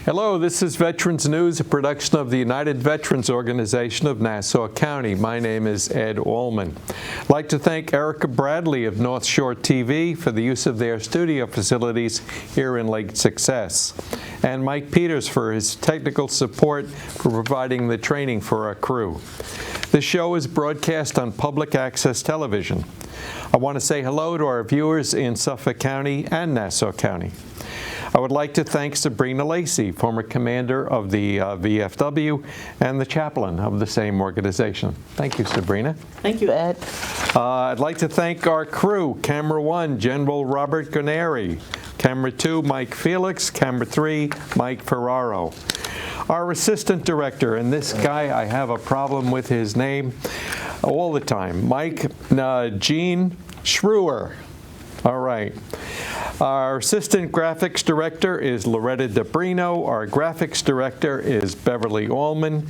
Hello, this is Veterans News, a production of the United Veterans Organization of Nassau County. My name is Ed Allman. I'd like to thank Erica Bradley of North Shore TV for the use of their studio facilities here in Lake Success, and Mike Peters for his technical support for providing the training for our crew. This show is broadcast on public access television. I want to say hello to our viewers in Suffolk County and Nassau County. I would like to thank Sabrina Lacey, former commander of the VFW and the chaplain of the same organization. Thank you, Sabrina. Thank you, Ed. I'd like to thank our crew, Camera 1, General Robert Guneri, Camera 2, Mike Felix, Camera 3, Mike Ferraro. Our assistant director, and this guy, I have a problem with his name all the time, Gene Schrewer. All right. Our assistant graphics director is Loretta DeBrino. Our graphics director is Beverly Allman.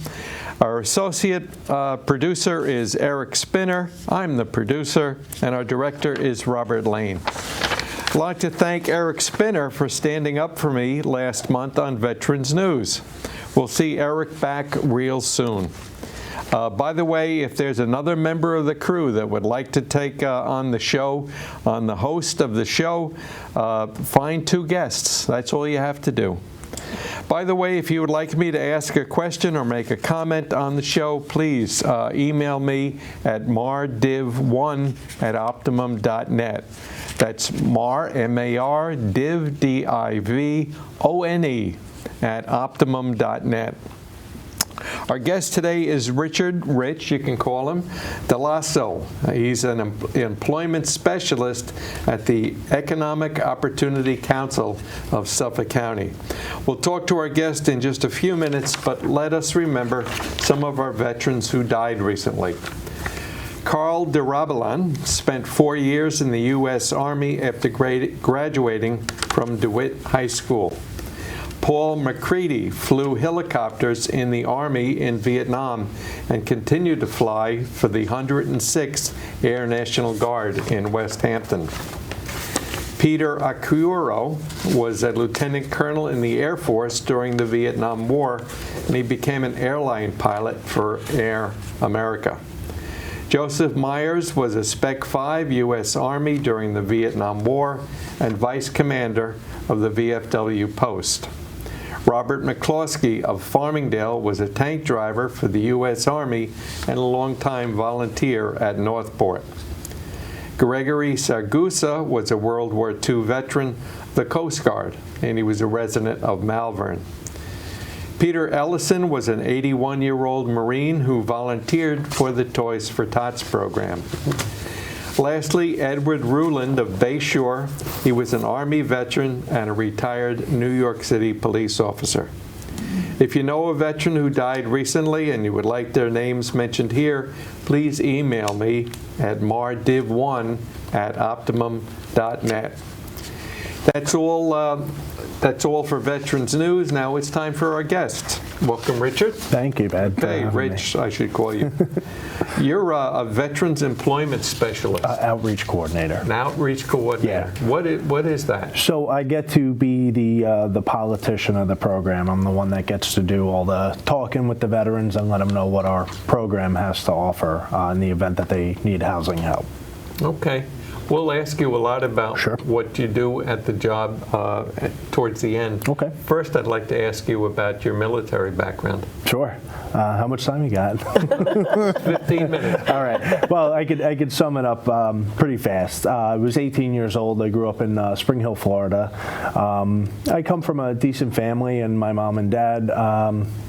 Our associate producer is Eric Spinner. I'm the producer, and our director is Robert Lane. I'd like to thank Eric Spinner for standing up for me last month on Veterans News. We'll see Eric back real soon. By the way, if there's another member of the crew that would like to take on the show, on the host of the show, find 2 guests. That's all you have to do. By the way, if you would like me to ask a question or make a comment on the show, please email me at mardiv1@optimum.net. That's M-A-R, div, D-I-V-O-N-E, at optimum.net. Our guest today is Richard, you can call him, DELLASSO. He's an employment specialist at the Economic Opportunity Council of Suffolk County. We'll talk to our guest in just a few minutes, but let us remember some of our veterans who died recently. Carl DeRabelan spent 4 years in the U.S. Army after graduating from DeWitt High School. Paul McCready flew helicopters in the Army in Vietnam and continued to fly for the 106th Air National Guard in West Hampton. Peter Acuro was a lieutenant colonel in the Air Force during the Vietnam War, and he became an airline pilot for Air America. Joseph Myers was a Spec 5 U.S. Army during the Vietnam War and vice commander of the VFW post. Robert McCloskey of Farmingdale was a tank driver for the U.S. Army and a longtime volunteer at Northport. Gregory Sargusa was a World War II veteran of the Coast Guard, and he was a resident of Malvern. Peter Ellison was an 81-year-old Marine who volunteered for the Toys for Tots program. Lastly, Edward Ruland of Bayshore. He was an Army veteran and a retired New York City police officer. If you know a veteran who died recently and you would like their names mentioned here, please email me at mardiv1@optimum.net. That's all for Veterans News. Now it's time for our guest. Welcome, Richard. Thank you, Ed. Okay, Rich, I should call you. You're a Veterans Employment Specialist. Outreach coordinator. An outreach coordinator. Yeah. What is that? So I get to be the politician of the program. I'm the one that gets to do all the talking with the veterans and let them know what our program has to offer in the event that they need housing help. Okay. We'll ask you a lot about Sure. what you do at the job towards the end. Okay. First, I'd like to ask you about your military background. Sure. How much time you got? 15 minutes. All right. Well, I could sum it up pretty fast. I was 18 years old. I grew up in Spring Hill, Florida. I come from a decent family, and my mom and dad,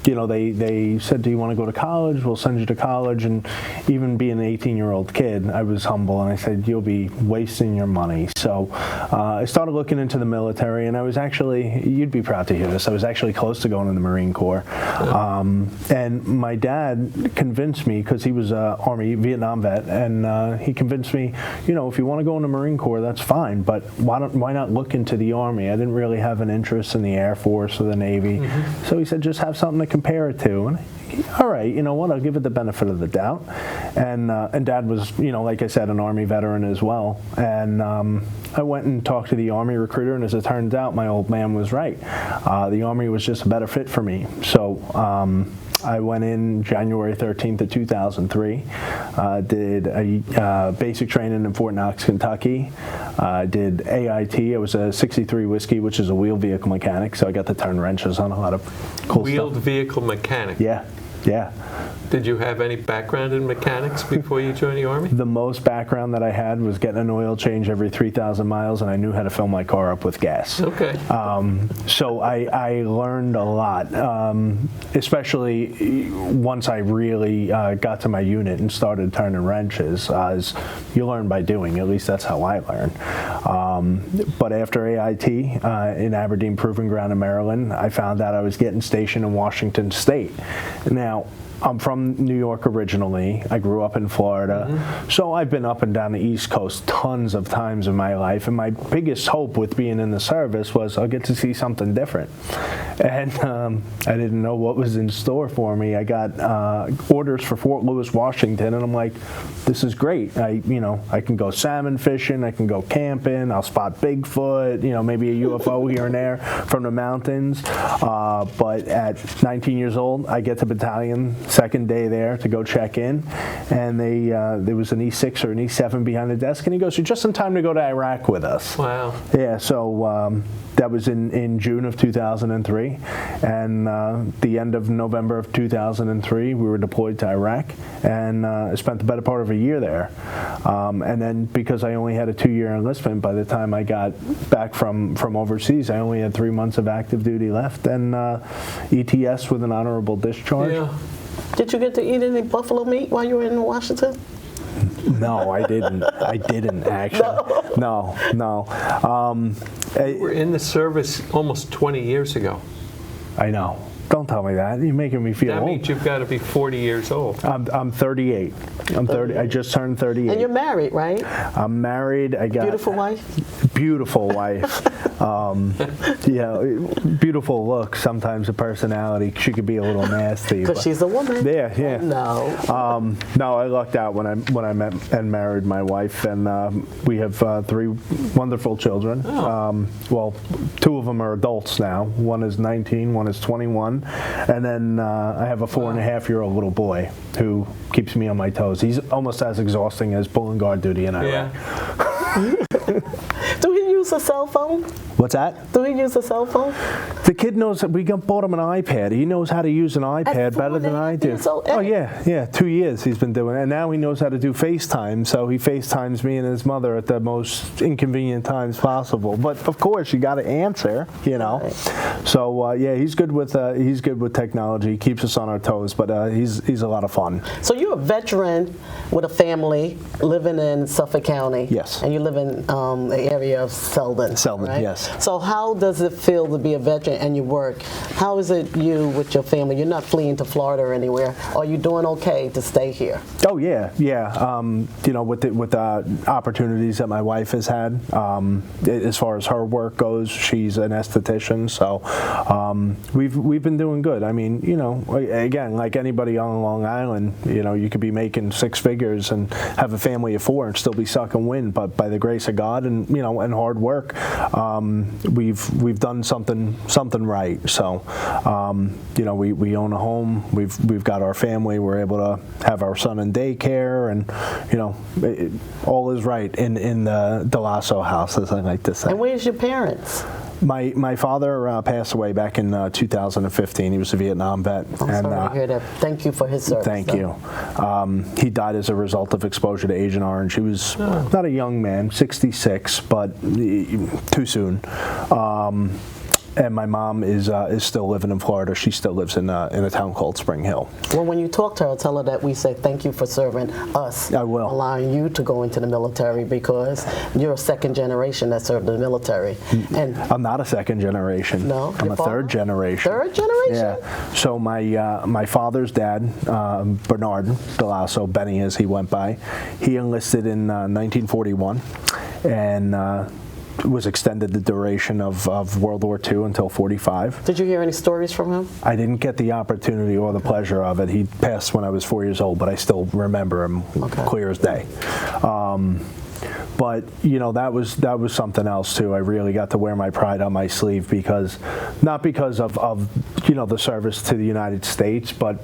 they said, "Do you want to go to college? We'll send you to college." And even being an 18-year-old kid, I was humble, and I said, "You'll be wasting your money." So I started looking into the military, and I was actually, you'd be proud to hear this, I was actually close to going in the Marine Corps. And my dad convinced me, because he was an Army Vietnam vet, and he convinced me, if you want to go in the Marine Corps, that's fine, but why not look into the Army? I didn't really have an interest in the Air Force or the Navy. Mm-hmm. So he said, just have something to compare it to. And all right, you know what, I'll give it the benefit of the doubt. And Dad was, like I said, an Army veteran as well. And I went and talked to the Army recruiter, and as it turns out, my old man was right. The Army was just a better fit for me. So I went in January 13th of 2003, did a basic training in Fort Knox, Kentucky, did AIT. I was a 63 Whiskey, which is a wheeled vehicle mechanic, so I got to turn wrenches on a lot of cool Wheeled stuff. vehicle mechanic. Yeah. Did you have any background in mechanics before you joined the Army? The most background that I had was getting an oil change every 3,000 miles, and I knew how to fill my car up with gas. Okay. So I learned a lot, especially once I really got to my unit and started turning wrenches. As you learn by doing, at least that's how I learned. But after AIT in Aberdeen Proving Ground in Maryland, I found out I was getting stationed in Washington State. Now, I'm from New York originally. I grew up in Florida. So I've been up and down the East Coast tons of times in my life. And my biggest hope with being in the service was I'll get to see something different. And I didn't know what was in store for me. I got orders for Fort Lewis, Washington, and I'm like, this is great. I can go salmon fishing. I can go camping. I'll spot Bigfoot, maybe a UFO here and there from the mountains. But at 19 years old, I get to battalion, second day there to go check in, and there was an E6 or an E7 behind the desk, and he goes, "You're just in time to go to Iraq with us." Wow. Yeah, so that was in June of 2003, and the end of November of 2003, we were deployed to Iraq, and I spent the better part of a year there. And then because I only had a 2-year enlistment, by the time I got back from overseas, I only had 3 months of active duty left, and ETS with an honorable discharge. Yeah. Did you get to eat any buffalo meat while you were in Washington? No, I didn't. I didn't actually. No. You were in the service almost 20 years ago. I know. Don't tell me that. You're making me feel That old. means you've got to be 40 years old. I'm 38. I'm 30. I just turned 38. And you're married, right? I'm married. I got Beautiful wife? Beautiful wife. Beautiful look. Sometimes a personality. She could be a little nasty. Because she's a woman. Yeah. No. No, I lucked out when I met and married my wife, and we have 3 wonderful children. Oh. Well, 2 of them are adults now. One is 19, one is 21, and then I have a 4.5-year-old little boy who keeps me on my toes. He's almost as exhausting as pulling guard duty in Iraq. Yeah. Do he use a cell phone? What's that? Do he use a cell phone? The kid knows that we bought him an iPad. He knows how to use an iPad better than I do. Oh yeah, 2 years he's been doing it, and now he knows how to do FaceTime. So he FaceTimes me and his mother at the most inconvenient times possible. But of course, you got to answer, Right. So he's good with technology. He keeps us on our toes, but he's a lot of fun. So you're a veteran with a family living in Suffolk County. Yes. And you live in the area of Selden. Selden, right? yes. So how does it feel to be a veteran and you work? How is it you with your family? You're not fleeing to Florida or anywhere. Are you doing okay to stay here? Oh yeah. With the opportunities that my wife has had, as far as her work goes, she's an esthetician, so we've been doing good. I mean, again, like anybody on Long Island, you could be making 6 figures and have a family of 4 and still be sucking wind, but by the grace of God and and hard work, we've done something right. So we own a home. We've got our family. We're able to have our son in daycare, and all is right in the DELLASSO house, as I like to say. And where's your parents? My father passed away back in 2015. He was a Vietnam vet. I'm sorry to hear that. Thank you for his service. Thank you. He died as a result of exposure to Agent Orange. He was not a young man, 66, but too soon. And my mom is still living in Florida. She still lives in a town called Spring Hill. Well, when you talk to her, tell her that we say thank you for serving us. I will. Allowing you to go into the military because you're a second generation that served in the military. And I'm not a second generation. No, I'm your a father? third generation. Third generation? Yeah. So my father's dad, Bernard DELLASSO, Benny as he went by, he enlisted in 1941, and was extended the duration of World War II until 45. Did you hear any stories from him? I didn't get the opportunity or the pleasure of it. He passed when I was 4 years old, but I still remember him clear as day. But that was something else too. I really got to wear my pride on my sleeve not because of the service to the United States, but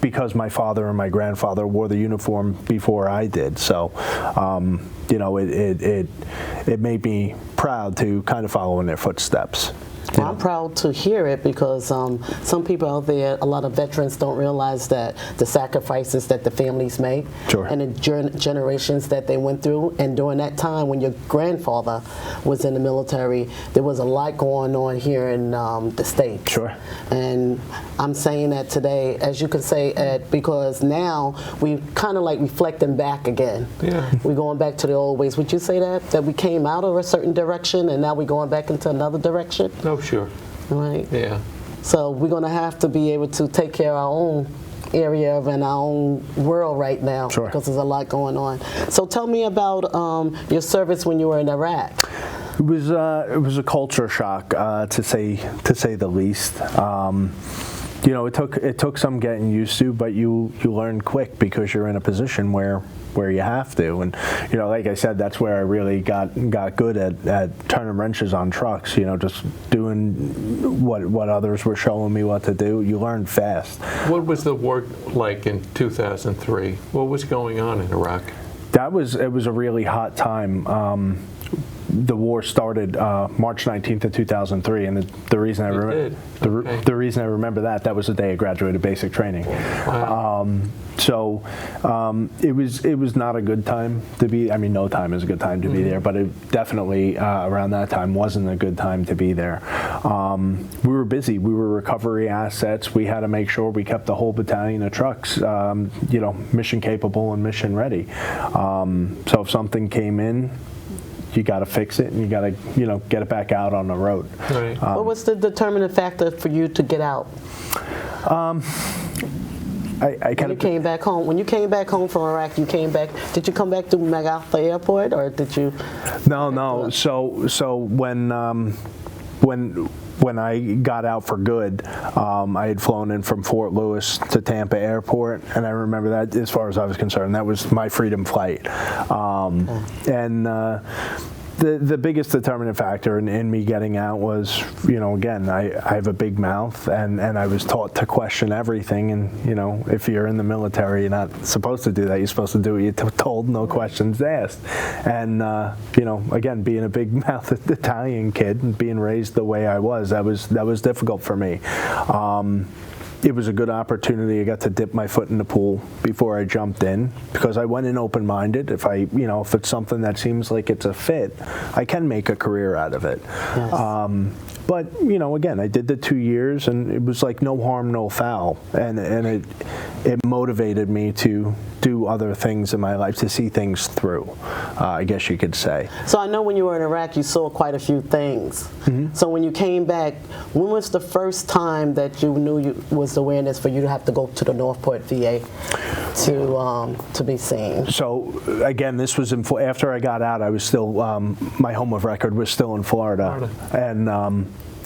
because my father and my grandfather wore the uniform before I did. So it made me proud to kind of follow in their footsteps. Well, I'm proud to hear it because some people out there, a lot of veterans don't realize that the sacrifices that the families make Sure. and the generations that they went through. And during that time when your grandfather was in the military, there was a lot going on here in the States. Sure. And I'm saying that today, as you can say, Ed, because now we kind of like reflecting back again. Yeah. We're going back to the old ways. Would you say that we came out of a certain direction and now we're going back into another direction? Oh, sure. Right. Yeah. So we're going to have to be able to take care of our own area and our own world right now. Sure. Because there's a lot going on. So tell me about your service when you were in Iraq. It was a culture shock, to say the least. It took some getting used to, but you learn quick because you're in a position where you have to. And like I said, that's where I really got good at turning wrenches on trucks. Just doing what others were showing me what to do. You learn fast. What was the work like in 2003? What was going on in Iraq? It was a really hot time. The war started March 19th of 2003, and the reason the reason I remember that was the day I graduated basic training. Wow. So it was not a good time to be. I mean, no time is a good time to be there, but it definitely around that time wasn't a good time to be there. We were busy. We were recovery assets. We had to make sure we kept the whole battalion of trucks, mission capable and mission ready. So if something came in, you got to fix it, and you got to, get it back out on the road. Right. What was the determining factor for you to get out? When you came back home from Iraq, did you come back to MacArthur Airport, or did you? No. So when I got out for good, I had flown in from Fort Lewis to Tampa Airport, and I remember that, as far as I was concerned, that was my freedom flight. And the biggest determinant factor in me getting out was, again, I have a big mouth, and I was taught to question everything. And, if you're in the military, you're not supposed to do that. You're supposed to do what you're told, no questions asked. And, again, being a big mouthed Italian kid and being raised the way I was, that was difficult for me. It was a good opportunity. I got to dip my foot in the pool before I jumped in, because I went in open-minded. If if it's something that seems like it's a fit, I can make a career out of it. Yes. But again, I did the 2 years, and it was like no harm, no foul, and it motivated me to do other things in my life, to see things through, I guess you could say. So I know when you were in Iraq, you saw quite a few things. Mm-hmm. So when you came back, when was the first time that you knew was awareness for you to have to go to the Northport VA to be seen? So again, this was after I got out. I was still my home of record was still in Florida. And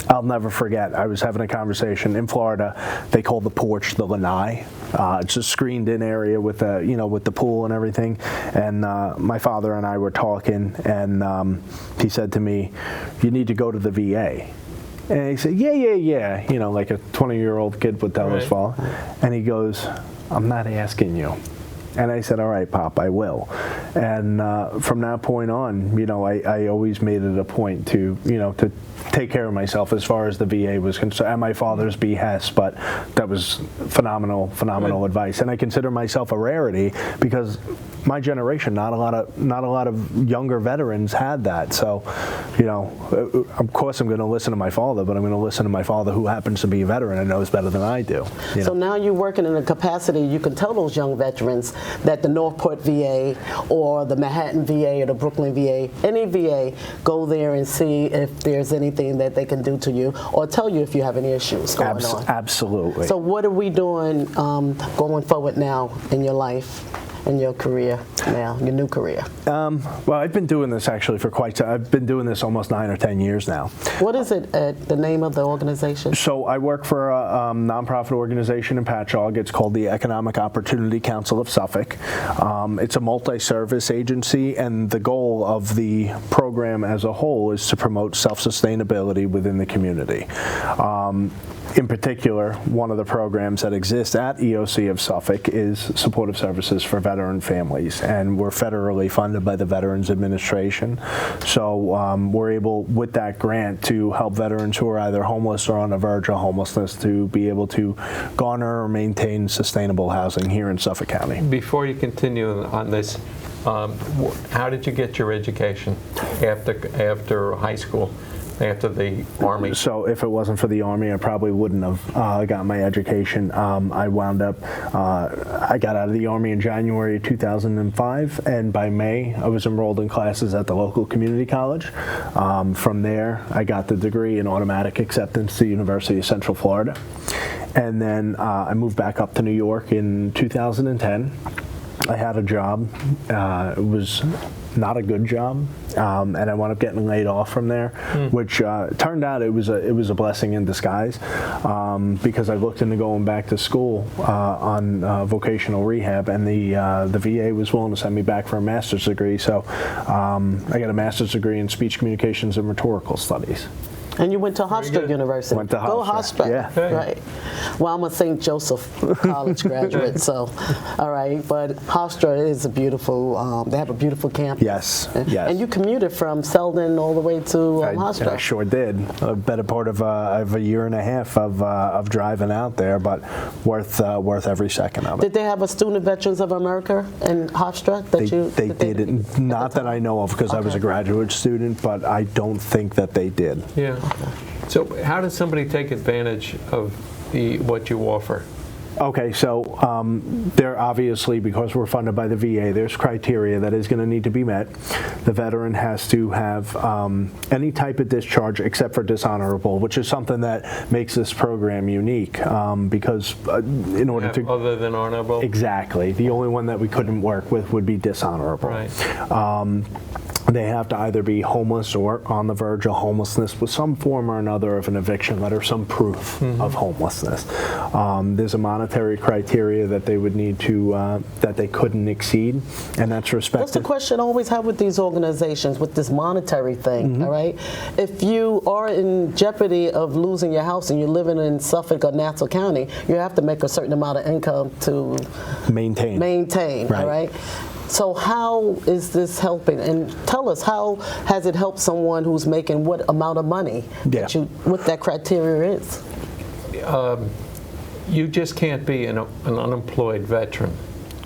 I'll never forget, I was having a conversation in Florida. They call the porch the lanai. It's a screened-in area with the pool and everything. And my father and I were talking, and he said to me, "You need to go to the VA." And he said, yeah, like a 20-year-old kid would tell his father. And he goes, "I'm not asking you." And I said, "All right, Pop, I will." And from that point on, I always made it a point to take care of myself as far as the VA was concerned, at my father's behest. But that was phenomenal advice. And I consider myself a rarity, because my generation, not a lot of younger veterans had that. So, of course I'm going to listen to my father, but I'm going to listen to my father, who happens to be a veteran and knows better than I do. So now you're working in a capacity, you can tell those young veterans that the Northport VA or the Manhattan VA or the Brooklyn VA, any VA, go there and see if there's anything that they can do to you, or tell you if you have any issues going on. Absolutely. So what are we doing going forward now in your life? in your career now, your new career? Well, I've been doing this actually for I've been doing this almost 9 or 10 years now. What is it, the name of the organization? So I work for a nonprofit organization in Patchogue. It's called the Economic Opportunity Council of Suffolk. It's a multi-service agency, and the goal of the program as a whole is to promote self-sustainability within the community. In particular, one of the programs that exists at EOC of Suffolk is supportive services for veteran families, and we're federally funded by the Veterans Administration. So we're able, with that grant, to help veterans who are either homeless or on the verge of homelessness to be able to garner or maintain sustainable housing here in Suffolk County. Before you continue on this, how did you get your education after high school? After the Army? So if it wasn't for the Army, I probably wouldn't have got my education. I wound up, I got out of the Army in January 2005, and by May, I was enrolled in classes at the local community college. From there, I got the degree in automatic acceptance to the University of Central Florida. And then I moved back up to New York in 2010. I had a job. It was not a good job, and I wound up getting laid off from there, which turned out it was a blessing in disguise, because I looked into going back to school on vocational rehab, and the VA was willing to send me back for a master's degree. So I got a master's degree in speech communications and rhetorical studies. And you went to Hofstra University. Went to Go Hofstra, Hofstra. yeah. Right. Well, I'm a St. Joseph College graduate, so, all right. But Hofstra is a beautiful, they have a beautiful campus. Yes, yes. And you commuted from Selden all the way to Hofstra. I sure did. A better part of a year and a half of driving out there, but worth every second of it. Did they have a Student Veterans of America in Hofstra? They didn't. Not that I know of, because I was a graduate student, but I don't think that they did. Yeah. So how does somebody take advantage of what you offer? Okay, so there obviously, because we're funded by the VA, there's criteria that is going to need to be met. The veteran has to have any type of discharge except for dishonorable, which is something that makes this program unique, because in order to... Other than honorable? Exactly. The only one that we couldn't work with would be dishonorable. Right. They have to either be homeless or on the verge of homelessness with some form or another of an eviction letter, some proof of homelessness. There's a monetary criteria that they would need to, that they couldn't exceed, and that's respected. That's the question I always have with these organizations, with this monetary thing, all right? If you are in jeopardy of losing your house and you're living in Suffolk or Nassau County, you have to make a certain amount of income to maintain, right. All right? So how is this helping? And tell us, how has it helped someone who's making what amount of money? Yeah. What that criteria is? You just can't be an unemployed veteran.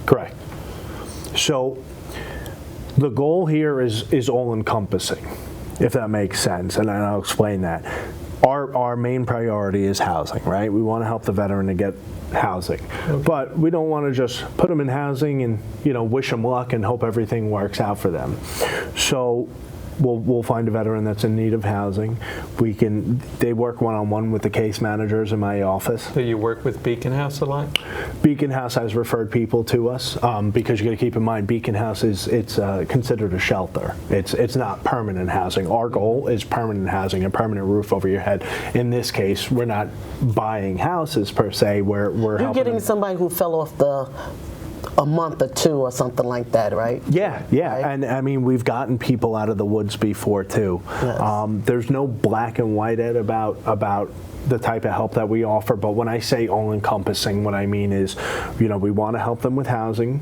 Correct. So the goal here is all-encompassing, if that makes sense, and I'll explain that. Our main priority is housing, right? We want to help the veteran to get housing, but we don't want to just put them in housing and wish them luck and hope everything works out for them. So we'll find a veteran that's in need of housing. They work one-on-one with the case managers in my office. Do you work with Beacon House a lot? Beacon House has referred people to us, because you got to keep in mind Beacon House it's considered a shelter. It's not permanent housing. Our goal is permanent housing, a permanent roof over your head. In this case, we're not buying houses per se. We're You're getting somebody who fell off a month or two or something like that, right? Yeah. Right? And I mean, we've gotten people out of the woods before too. Yes. There's no black and white, Ed, about the type of help that we offer, but when I say all-encompassing, what I mean is, we want to help them with housing.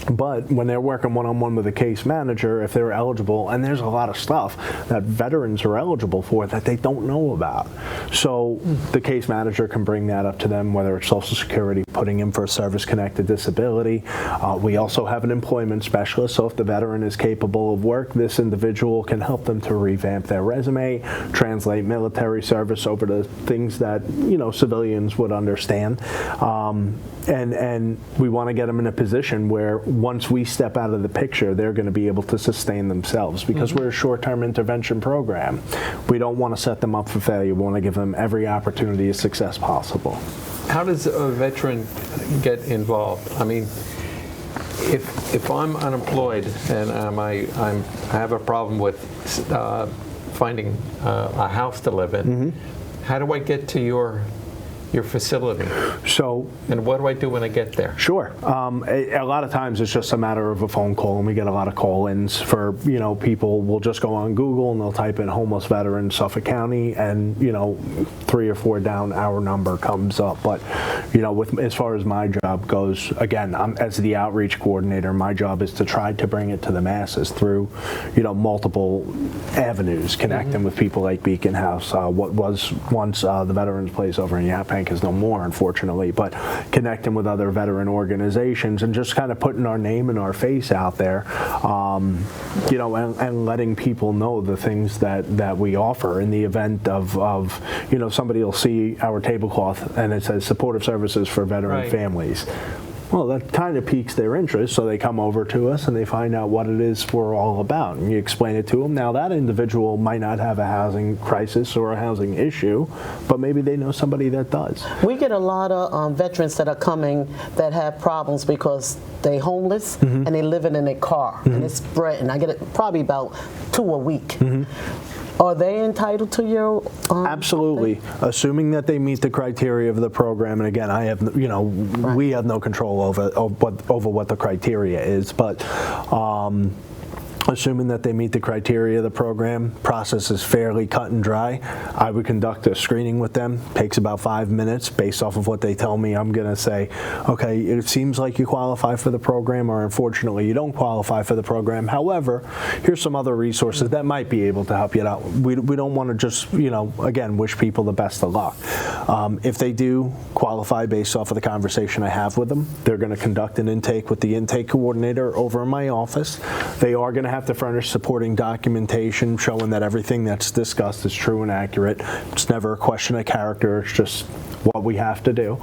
But when they're working one-on-one with a case manager, if they're eligible, and there's a lot of stuff that veterans are eligible for that they don't know about. So the case manager can bring that up to them, whether it's Social Security, putting in for a service-connected disability. We also have an employment specialist, so if the veteran is capable of work, this individual can help them to revamp their resume, translate military service over to things that, civilians would understand. And we want to get them in a position where once we step out of the picture, they're going to be able to sustain themselves, because we're a short-term intervention program. We don't want to set them up for failure. We want to give them every opportunity of success possible. How does a veteran get involved? I mean, if I'm unemployed and I have a problem with finding a house to live in, how do I get to your facility? So, And what do I do when I get there? sure. A lot of times it's just a matter of a phone call, and we get a lot of call-ins for, people will just go on Google and they'll type in homeless veteran Suffolk County, and, 3 or 4 down, our number comes up. But, as far as my job goes, again, as the outreach coordinator, my job is to try to bring it to the masses through, multiple avenues, connecting with people like Beacon House, what was once the Veterans Place over in Yaphank is no more, unfortunately, but connecting with other veteran organizations and just kind of putting our name and our face out there, and letting people know the things that we offer in the event of somebody will see our tablecloth and it says supportive services for veteran Right. families. Well, that kind of piques their interest, so they come over to us and they find out what it is we're all about, and you explain it to them. Now, that individual might not have a housing crisis or a housing issue, but maybe they know somebody that does. We get a lot of veterans that are coming that have problems because they homeless and they living in a car and it's spreading. I get it probably about 2 a week. Are they entitled to your? Absolutely, assuming that they meet the criteria of the program. And again, I have, we have no control over what the criteria is, but. Assuming that they meet the criteria of the program, process is fairly cut and dry. I would conduct a screening with them. Takes about 5 minutes. Based off of what they tell me, I'm going to say, okay, it seems like you qualify for the program, or unfortunately you don't qualify for the program. However, here's some other resources that might be able to help you out. We don't want to just, again, wish people the best of luck. If they do qualify based off of the conversation I have with them, they're going to conduct an intake with the intake coordinator over in my office. They are going to have to furnish supporting documentation showing that everything that's discussed is true and accurate. It's never a question of character, it's just what we have to do.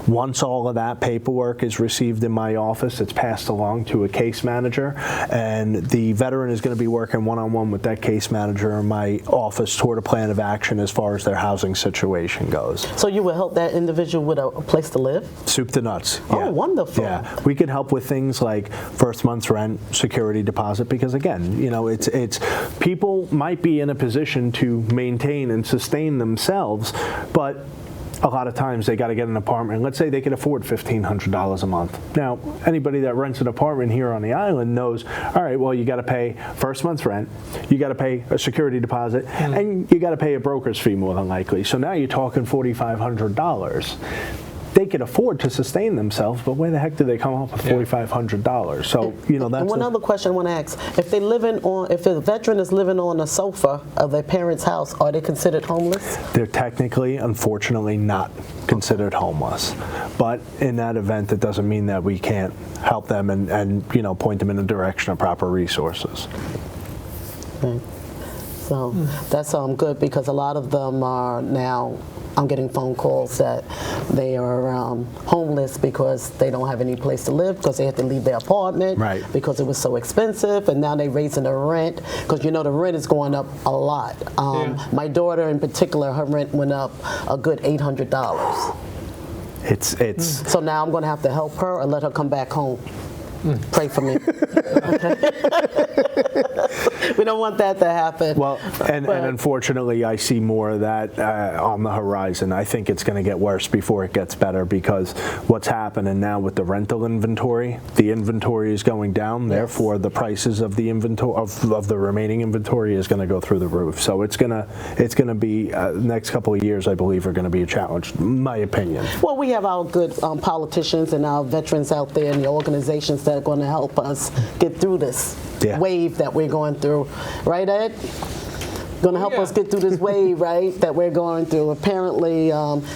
Once all of that paperwork is received in my office, it's passed along to a case manager, and the veteran is going to be working one-on-one with that case manager in my office toward a plan of action as far as their housing situation goes. So you will help that individual with a place to live? Soup to nuts. Oh, Yeah. wonderful. Yeah, we could help with things like first month's rent, security deposit, because again, it's people might be in a position to maintain and sustain themselves, but a lot of times they got to get an apartment. Let's say they can afford $1,500 a month. Now, anybody that rents an apartment here on the island knows, all right, well, you got to pay first month's rent, you got to pay a security deposit, and you got to pay a broker's fee more than likely. So now you're talking $4,500. They could afford to sustain themselves, but where the heck do they come up with $4,500? So, that's And one other question I want to ask: if a veteran is living on a sofa of their parents' house, are they considered homeless? They're technically, unfortunately, not considered homeless. But in that event, it doesn't mean that we can't help them and point them in the direction of proper resources. Okay. So that's good, because a lot of them are now. I'm getting phone calls that they are homeless because they don't have any place to live, because they had to leave their apartment, Right. because it was so expensive, and now they're raising the rent, because the rent is going up a lot. My daughter in particular, her rent went up a good $800. It's So now I'm going to have to help her or let her come back home. Pray for me. We don't want that to happen. Well, and unfortunately, I see more of that on the horizon. I think it's going to get worse before it gets better, because what's happening now with the rental inventory, the inventory is going down. Therefore, the prices of the inventory of the remaining inventory is going to go through the roof. So it's going to be next couple of years, I believe, are going to be a challenge, in my opinion. Well, we have our good politicians and our veterans out there and the organizations that are going to help us get through this wave that we're going through. Right, Ed? Going to help us get through this wave, right, that we're going through. Apparently,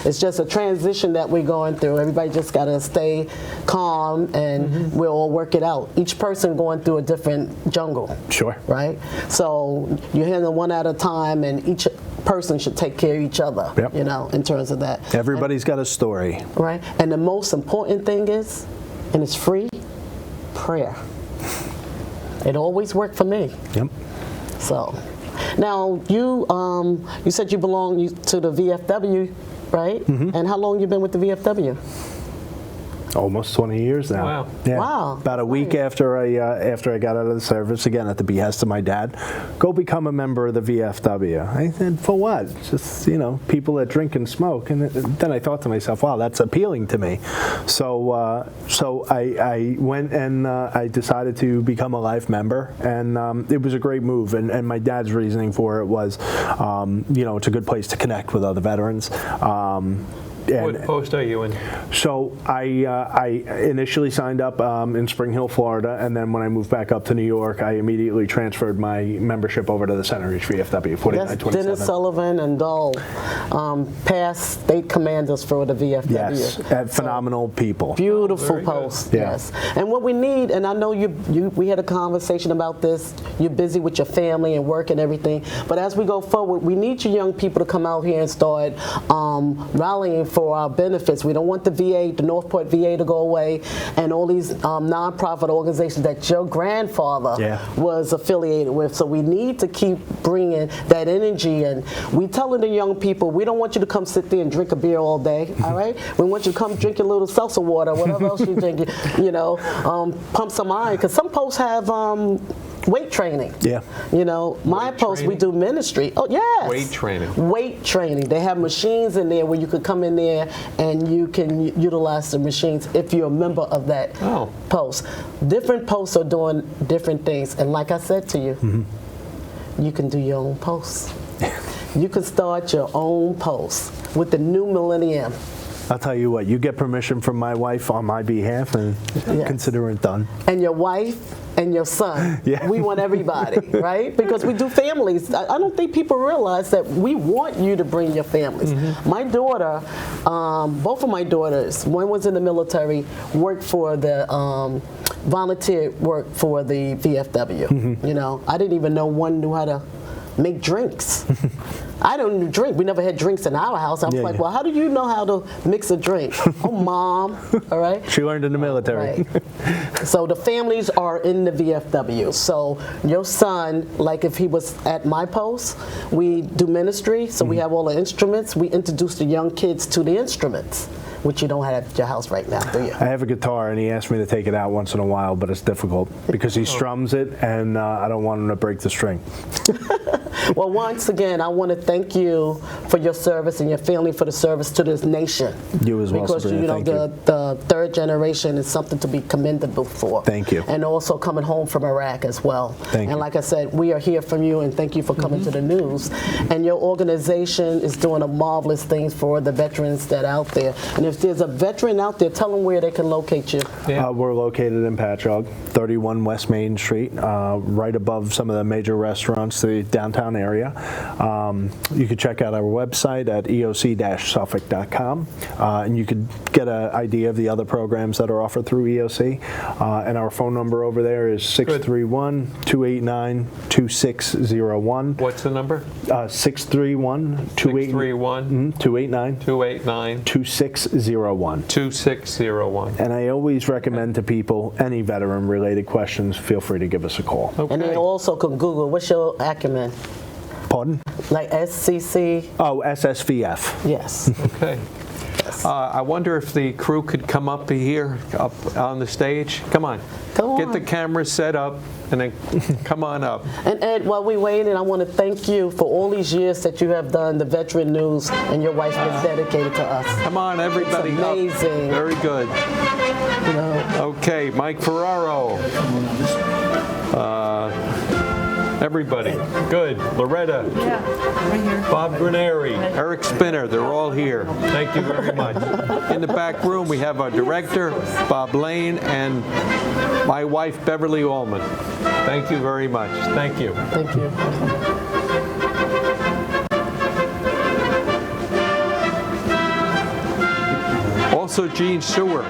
it's just a transition that we're going through. Everybody just got to stay calm, and we'll all work it out. Each person going through a different jungle. Sure. Right? So you handle one at a time, and each person should take care of each other, Yep. in terms of that. Everybody's got a story. Right? And the most important thing is, and it's free, prayer. It always worked for me. Yep. So, now you said you belong to the VFW, right? And how long you been with the VFW? almost 20 years now. Wow. Yeah. Wow. About a week after I got out of the service, again at the behest of my dad, go become a member of the VFW. I said, for what? Just, people that drink and smoke. And then I thought to myself, wow, that's appealing to me. So I went and I decided to become a life member, and it was a great move. And my dad's reasoning for it was, it's a good place to connect with other veterans. What post are you in? So I initially signed up in Spring Hill, Florida, and then when I moved back up to New York, I immediately transferred my membership over to the Center Ridge VFW, 4927. Dennis Sullivan and Dole, past state commanders for the VFW. Yes, phenomenal people. Beautiful post, Yeah. yes. And what we need, and I know we had a conversation about this, you're busy with your family and work and everything, but as we go forward, we need you young people to come out here and start rallying for our benefits. We don't want the VA, the Northport VA, to go away, and all these nonprofit organizations that your grandfather was affiliated with. So we need to keep bringing that energy, and we telling the young people, we don't want you to come sit there and drink a beer all day, all right? We want you to come drink your little seltzer water, whatever else you drink, pump some iron, because some posts have weight training. Yeah. My Weight post, we training? do ministry. Oh, yes. Weight training. Weight training. They have machines in there where you could come in there and you can utilize the machines if you're a member of that post. Different posts are doing different things. And like I said to you, you can do your own posts. You can start your own posts with the new millennium. I'll tell you what, you get permission from my wife on my behalf, and consider it done. And your wife and your son. Yeah. We want everybody, right? Because we do families. I don't think people realize that we want you to bring your families. My daughter, both of my daughters, one was in the military, worked for the volunteer work for the VFW. I didn't even know one knew how to make drinks. I don't drink. We never had drinks in our house. I was like, well, how do you know how to mix a drink? Oh, Mom, all right? She learned in the military. Right. So the families are in the VFW. So your son, like if he was at my post, we do ministry, so we have all the instruments. We introduce the young kids to the instruments, which you don't have at your house right now, do you? I have a guitar, and he asked me to take it out once in a while, but it's difficult because he strums it, and I don't want him to break the string. Well, once again, I want to thank you for your service and your family for the service to this nation. You as well, because Sabrina. Thank you. The third generation is something to be commendable for. Thank you. And also coming home from Iraq as well. Thank you. And like I said, we are here from you, and thank you for coming to the news. And your organization is doing a marvelous things for the veterans that are out there. And if there's a veteran out there, tell them where they can locate you. We're located in Patchogue, 31 West Main Street, right above some of the major restaurants, the downtown area. You can check out our website at eoc-suffolk.com, and you could get an idea of the other programs that are offered through EOC. And our phone number over there is 631-289-2601. What's the number? 631-289. 289 2601. 2601. And I always recommend to people, any veteran-related questions, feel free to give us a call. Okay. And they also can Google, what's your acumen? Pardon? Like SCC? Oh, SSVF. Yes. Okay. I wonder if the crew could come up here, up on the stage. Come on. Come Get on. the camera set up, and then come on up. And Ed, while we waiting, I want to thank you for all these years that you have done the Veteran News, and your wife's been dedicated to us. Come on, everybody. It's up. amazing. Very good. Okay, Mike Ferraro. Everybody. Good. Loretta. Yeah, right here. Bob Graneri. Eric Spinner. They're all here. Thank you very much. In the back room, we have our director, Bob Lane, and my wife, Beverly Allman. Thank you very much. Thank you. Thank you. Also, Gene Sewer.